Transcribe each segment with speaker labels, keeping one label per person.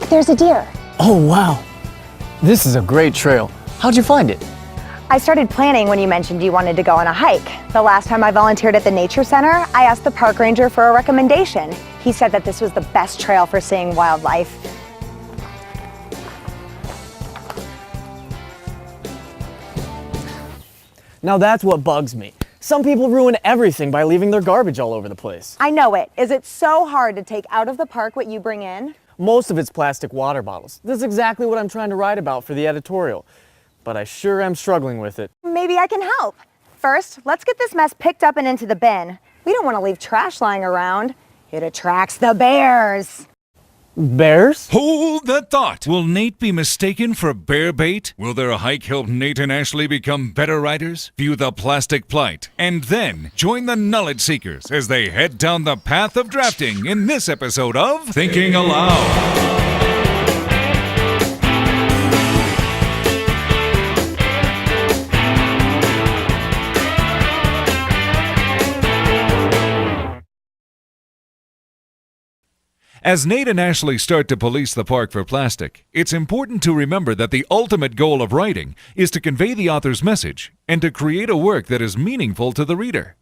Speaker 1: there's a deer.
Speaker 2: Oh, wow. This is a great trail. How'd you find it?
Speaker 1: I started planning when you mentioned you wanted to go on a hike. The last time I volunteered at the Nature Center, I asked the park ranger for a recommendation. He said that this was the best trail for seeing wildlife.
Speaker 2: Now that's what bugs me. Some people ruin everything by leaving their garbage all over the place.
Speaker 1: I know it. Is it so hard to take out of the park what you bring in?
Speaker 2: Most of it's plastic water bottles. This is exactly what I'm trying to write about for the editorial. But I sure am struggling with it.
Speaker 1: Maybe I can help. First, let's get this mess picked up and into the bin. We don't want to leave trash lying around. It attracts the bears.
Speaker 2: Bears?
Speaker 3: Hold that thought. Will Nate be mistaken for bear bait? Will their hike help Nate and Ashley become better writers? View the plastic plight, and then join the knowledge seekers as they head down the path of drafting in this episode of Thinking Aloud. As Nate and Ashley start to police the park for plastic, it's important to remember that the ultimate goal of writing is to convey the author's message and to create a work that is meaningful to the reader.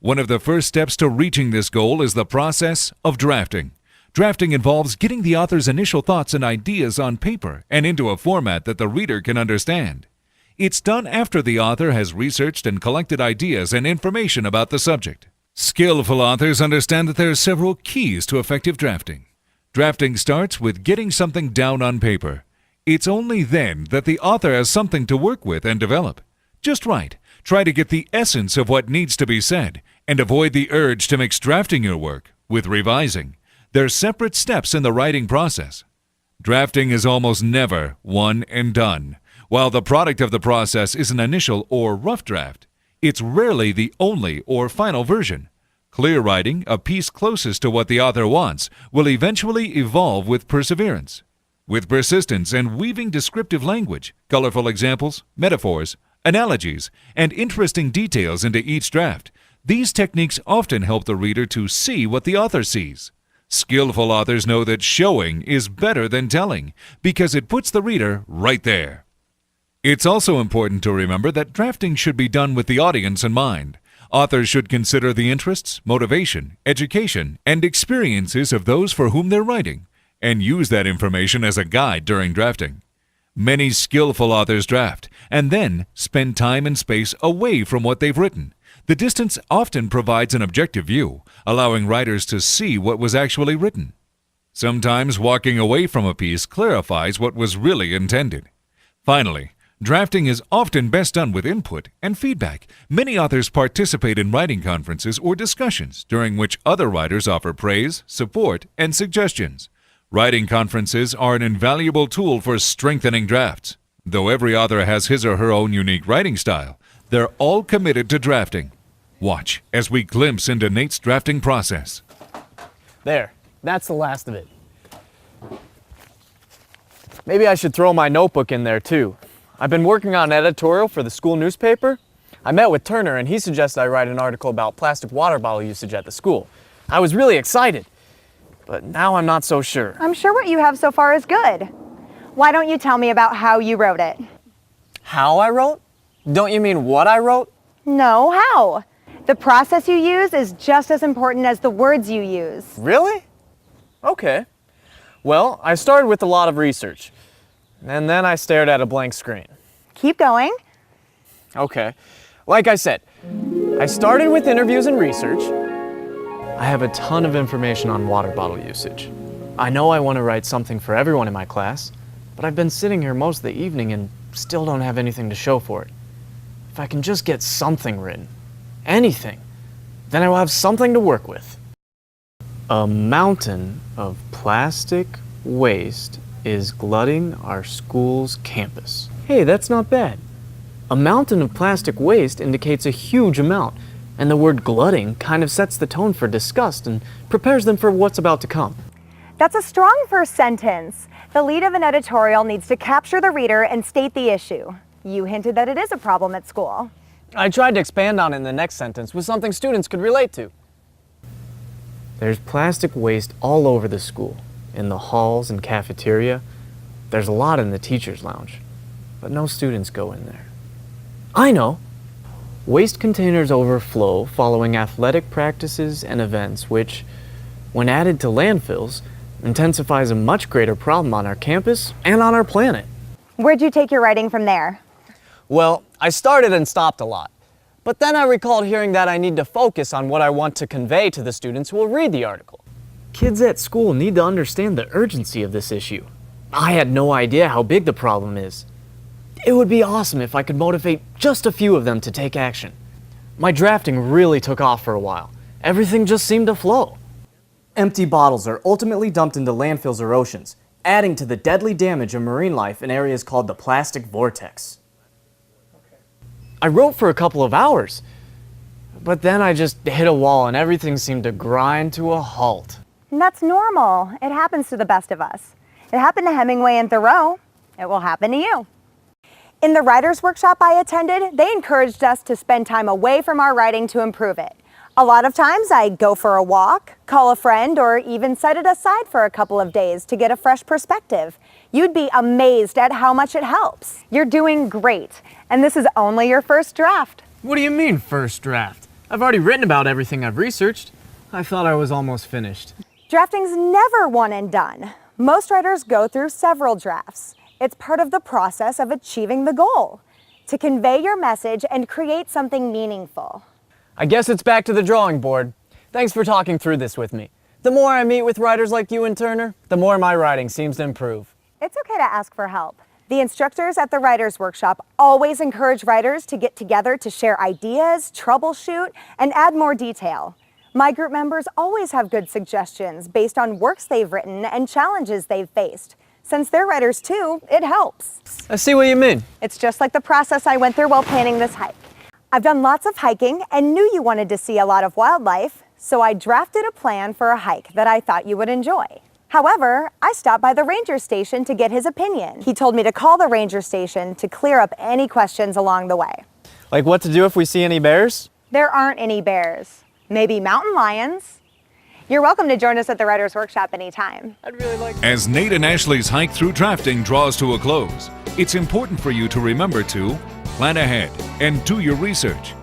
Speaker 3: One of the first steps to reaching this goal is the process of drafting. Drafting involves getting the author's initial thoughts and ideas on paper and into a format that the reader can understand. It's done after the author has researched and collected ideas and information about the subject. Skillful authors understand that there are several keys to effective drafting. Drafting starts with getting something down on paper. It's only then that the author has something to work with and develop. Just write. Try to get the essence of what needs to be said, and avoid the urge to mix drafting your work with revising. They're separate steps in the writing process. Drafting is almost never one and done. While the product of the process is an initial or rough draft, it's rarely the only or final version. Clear writing, a piece closest to what the author wants, will eventually evolve with perseverance. With persistence and weaving descriptive language, colorful examples, metaphors, analogies, and interesting details into each draft, these techniques often help the reader to see what the author sees. Skillful authors know that showing is better than telling because it puts the reader right there. It's also important to remember that drafting should be done with the audience in mind. Authors should consider the interests, motivation, education, and experiences of those for whom they're writing, and use that information as a guide during drafting. Many skillful authors draft, and then spend time and space away from what they've written. The distance often provides an objective view, allowing writers to see what was actually written. Sometimes walking away from a piece clarifies what was really intended. Finally, drafting is often best done with input and feedback. Many authors participate in writing conferences or discussions during which other writers offer praise, support, and suggestions. Writing conferences are an invaluable tool for strengthening drafts. Though every author has his or her own unique writing style, they're all committed to drafting. Watch as we glimpse into Nate's drafting process.
Speaker 2: There, that's the last of it. Maybe I should throw my notebook in there too. I've been working on an editorial for the school newspaper. I met with Turner and he suggested I write an article about plastic water bottle usage at the school. I was really excited, but now I'm not so sure.
Speaker 1: I'm sure what you have so far is good. Why don't you tell me about how you wrote it?
Speaker 2: How I wrote? Don't you mean what I wrote?
Speaker 1: No, how? The process you use is just as important as the words you use.
Speaker 2: Really? Okay. Well, I started with a lot of research. And then I stared at a blank screen.
Speaker 1: Keep going.
Speaker 2: Okay. Like I said, I started with interviews and research. I have a ton of information on water bottle usage. I know I want to write something for everyone in my class, but I've been sitting here most of the evening and still don't have anything to show for it. If I can just get something written, anything, then I will have something to work with. A mountain of plastic waste is glutting our school's campus. Hey, that's not bad. A mountain of plastic waste indicates a huge amount, and the word glutting kind of sets the tone for disgust and prepares them for what's about to come.
Speaker 1: That's a strong first sentence. The lead of an editorial needs to capture the reader and state the issue. You hinted that it is a problem at school.
Speaker 2: I tried to expand on it in the next sentence with something students could relate to. There's plastic waste all over the school. in the halls and cafeteria. There's a lot in the teacher's lounge, but no students go in there. I know! Waste containers overflow following athletic practices and events, which, when added to landfills, intensifies a much greater problem on our campus and on our planet.
Speaker 1: Where'd you take your writing from there?
Speaker 2: Well, I started and stopped a lot. But then I recalled hearing that I need to focus on what I want to convey to the students who will read the article. Kids at school need to understand the urgency of this issue. I had no idea how big the problem is. It would be awesome if I could motivate just a few of them to take action. My drafting really took off for a while. Everything just seemed to flow. Empty bottles are ultimately dumped into landfills or oceans, adding to the deadly damage of marine life in areas called the plastic vortex. I wrote for a couple of hours, but then I just hit a wall and everything seemed to grind to a halt.
Speaker 1: And that's normal. It happens to the best of us. It happened to Hemingway and Thoreau. It will happen to you. In the writer's workshop I attended, they encouraged us to spend time away from our writing to improve it. A lot of times I go for a walk, call a friend, or even set it aside for a couple of days to get a fresh perspective. You'd be amazed at how much it helps. You're doing great, and this is only your first draft.
Speaker 2: What do you mean, first draft? I've already written about everything I've researched. I thought I was almost finished.
Speaker 1: Drafting's never one and done. Most writers go through several drafts. It's part of the process of achieving the goal, to convey your message and create something meaningful.
Speaker 2: I guess it's back to the drawing board. Thanks for talking through this with me. The more I meet with writers like you and Turner, the more my writing seems to improve.
Speaker 1: It's okay to ask for help. The instructors at the Writers' Workshop always encourage writers to get together to share ideas, troubleshoot, and add more detail. My group members always have good suggestions based on works they've written and challenges they've faced. Since they're writers too, it helps.
Speaker 2: I see what you mean.
Speaker 1: It's just like the process I went through while planning this hike. I've done lots of hiking and knew you wanted to see a lot of wildlife, so I drafted a plan for a hike that I thought you would enjoy. However, I stopped by the ranger station to get his opinion. He told me to call the ranger station to clear up any questions along the way.
Speaker 2: Like what to do if we see any bears?
Speaker 1: There aren't any bears. Maybe mountain lions. You're welcome to join us at the Writers' Workshop anytime.
Speaker 2: I'd really like
Speaker 3: As Nate and Ashley's hike through drafting draws to a close, it's important for you to remember to plan ahead and do your research.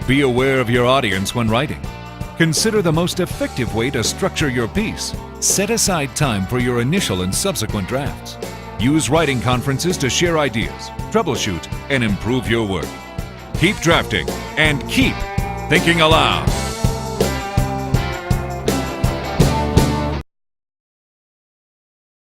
Speaker 3: Be aware of your audience when writing. Consider the most effective way to structure your piece. Set aside time for your initial and subsequent drafts. Use writing conferences to share ideas, troubleshoot, and improve your work. Keep drafting and keep thinking aloud.